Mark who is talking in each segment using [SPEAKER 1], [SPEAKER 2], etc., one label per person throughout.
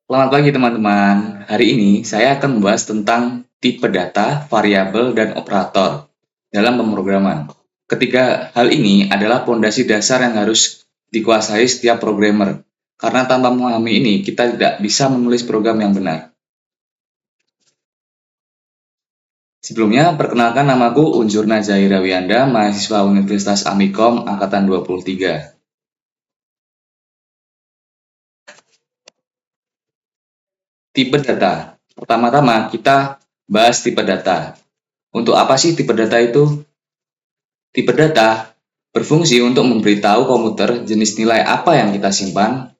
[SPEAKER 1] Selamat pagi teman-teman. Hari ini saya akan membahas tentang tipe data, variabel, dan operator dalam pemrograman. Ketiga hal ini adalah fondasi dasar yang harus dikuasai setiap programmer. Karena tanpa memahami ini, kita tidak bisa menulis program yang benar. Sebelumnya, perkenalkan namaku Unjurna Zahira Wianda, mahasiswa Universitas Amikom Angkatan 23. Tipe data. Pertama-tama, kita bahas tipe data. Untuk apa sih tipe data itu? Tipe data berfungsi untuk memberitahu komputer jenis nilai apa yang kita simpan,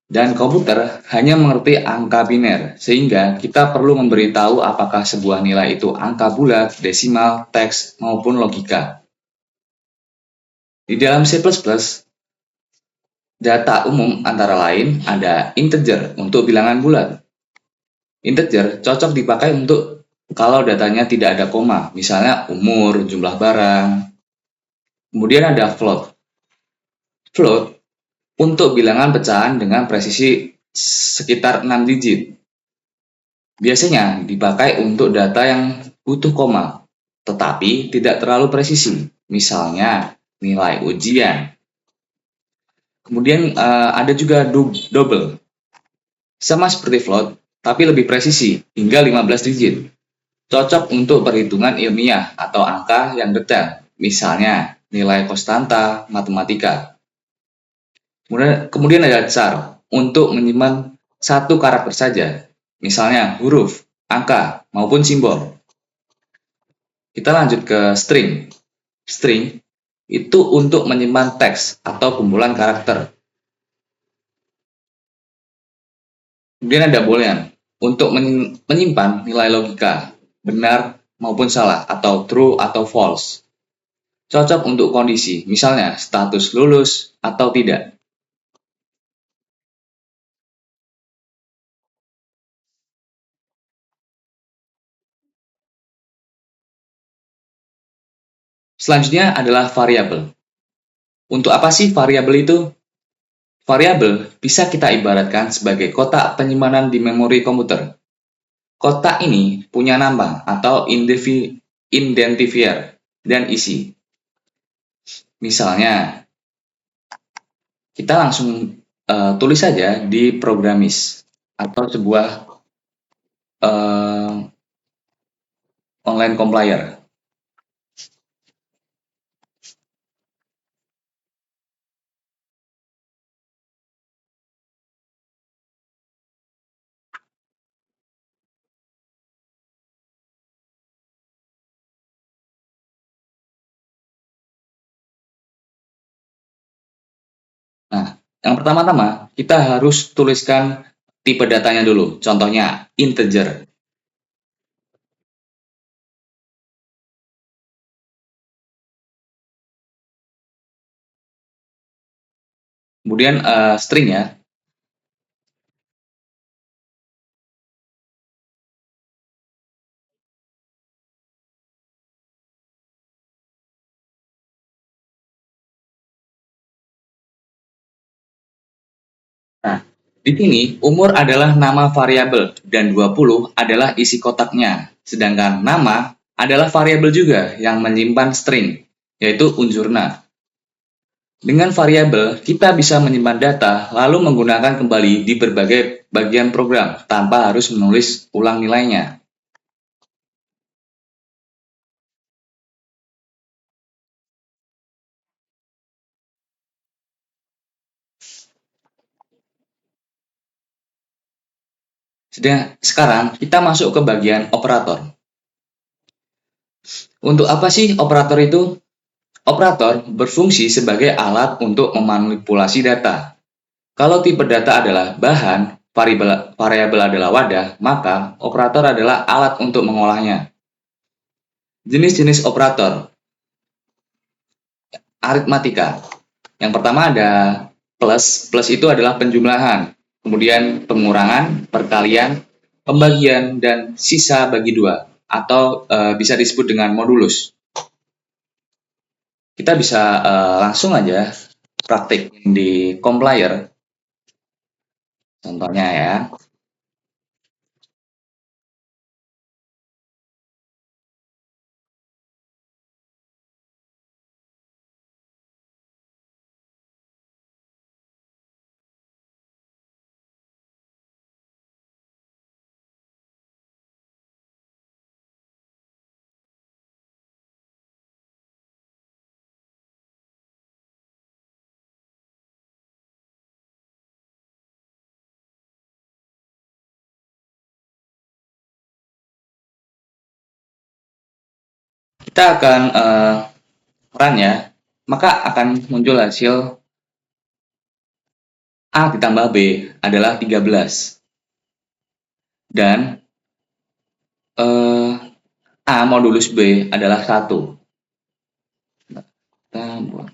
[SPEAKER 1] dan komputer hanya mengerti angka biner, sehingga kita perlu memberitahu apakah sebuah nilai itu angka bulat, desimal, teks, maupun logika. Di dalam C++, data umum antara lain ada integer untuk bilangan bulat. Integer cocok dipakai untuk kalau datanya tidak ada koma, misalnya umur, jumlah barang. Kemudian ada float. Float untuk bilangan pecahan dengan presisi sekitar 6 digit. Biasanya dipakai untuk data yang butuh koma, tetapi tidak terlalu presisi. Misalnya nilai ujian. Kemudian ada juga double. Sama seperti float, tapi lebih presisi, hingga 15 digit. Cocok untuk perhitungan ilmiah atau angka yang detail, misalnya nilai konstanta matematika. Kemudian ada char untuk menyimpan satu karakter saja, misalnya huruf, angka, maupun simbol. Kita lanjut ke string. String itu untuk menyimpan teks atau kumpulan karakter. Kemudian ada boolean untuk menyimpan nilai logika, benar maupun salah, atau true atau false. Cocok untuk kondisi, misalnya status lulus atau tidak. Selanjutnya adalah variabel. Untuk apa sih variabel itu? Variabel bisa kita ibaratkan sebagai kotak penyimpanan di memori komputer. Kotak ini punya nama atau identifier dan isi. Misalnya, kita langsung tulis saja di Programmis atau sebuah uh, online compiler. Nah, yang pertama-tama kita harus tuliskan tipe datanya dulu. Contohnya integer. Kemudian string ya. Nah, di sini umur adalah nama variabel dan 20 adalah isi kotaknya. Sedangkan nama adalah variabel juga yang menyimpan string, yaitu unjurna. Dengan variabel, kita bisa menyimpan data lalu menggunakan kembali di berbagai bagian program tanpa harus menulis ulang nilainya. Sekarang kita masuk ke bagian operator. Untuk apa sih operator itu? Operator berfungsi sebagai alat untuk memanipulasi data. Kalau tipe data adalah bahan, variabel adalah wadah, maka operator adalah alat untuk mengolahnya. Jenis-jenis operator aritmatika. Yang pertama ada plus. Plus itu adalah penjumlahan. Kemudian pengurangan, perkalian, pembagian, dan sisa bagi dua. Atau bisa disebut dengan modulus. Kita bisa langsung aja praktik di compiler. Contohnya ya, kita akan run ya, maka akan muncul hasil A ditambah B adalah 13. Dan A modulus B adalah 1. Kita buat.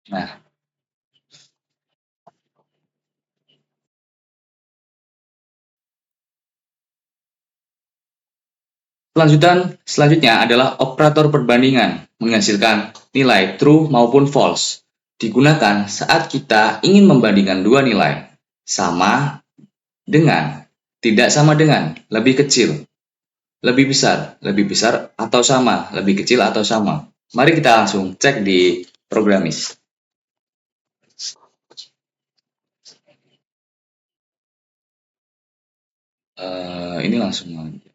[SPEAKER 1] Nah, selanjutnya adalah operator perbandingan menghasilkan nilai true maupun false. Digunakan saat kita ingin membandingkan dua nilai sama dengan, tidak sama dengan, lebih kecil, lebih besar atau sama, lebih kecil atau sama. Mari kita langsung cek di Programmis. Ini langsung aja.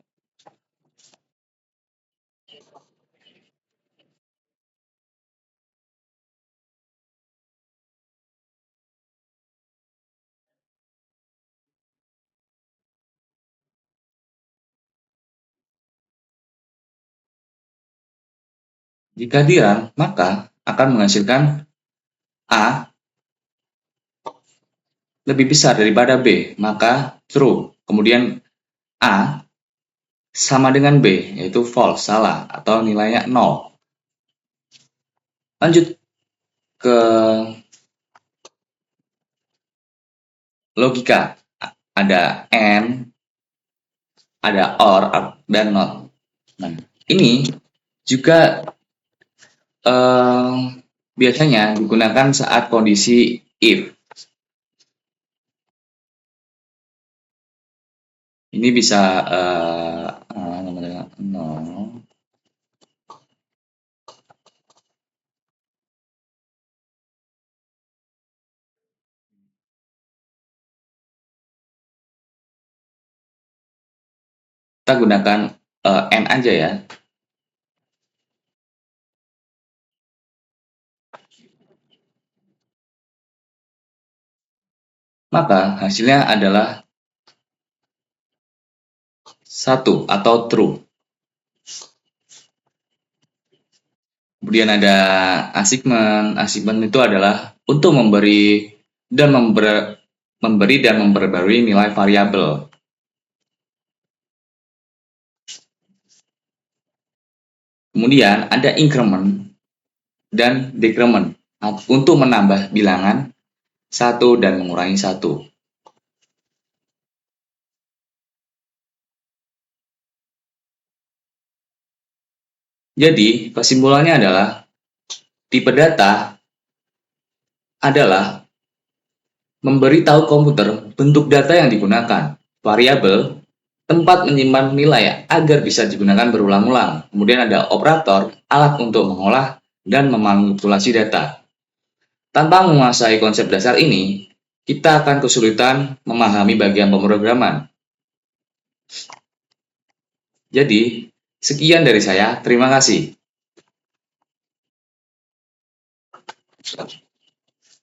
[SPEAKER 1] Jika dirun, maka akan menghasilkan A lebih besar daripada B, maka true. Kemudian A sama dengan B, yaitu false, salah, atau nilainya 0. Lanjut ke logika. Ada and, ada or, dan not. Nah, ini juga biasanya digunakan saat kondisi if. Ini bisa no. Kita gunakan n aja ya. Maka hasilnya adalah 1 atau true. Kemudian ada assignment. Assignment itu adalah untuk memberi dan memperbarui nilai variabel. Kemudian ada increment dan decrement untuk menambah bilangan 1 dan mengurangi 1. Jadi, kesimpulannya adalah tipe data adalah memberitahu komputer bentuk data yang digunakan, variabel, tempat menyimpan nilai agar bisa digunakan berulang-ulang. Kemudian ada operator, alat untuk mengolah dan memanipulasi data. Tanpa menguasai konsep dasar ini, kita akan kesulitan memahami bagian pemrograman. Jadi, sekian dari saya. Terima kasih.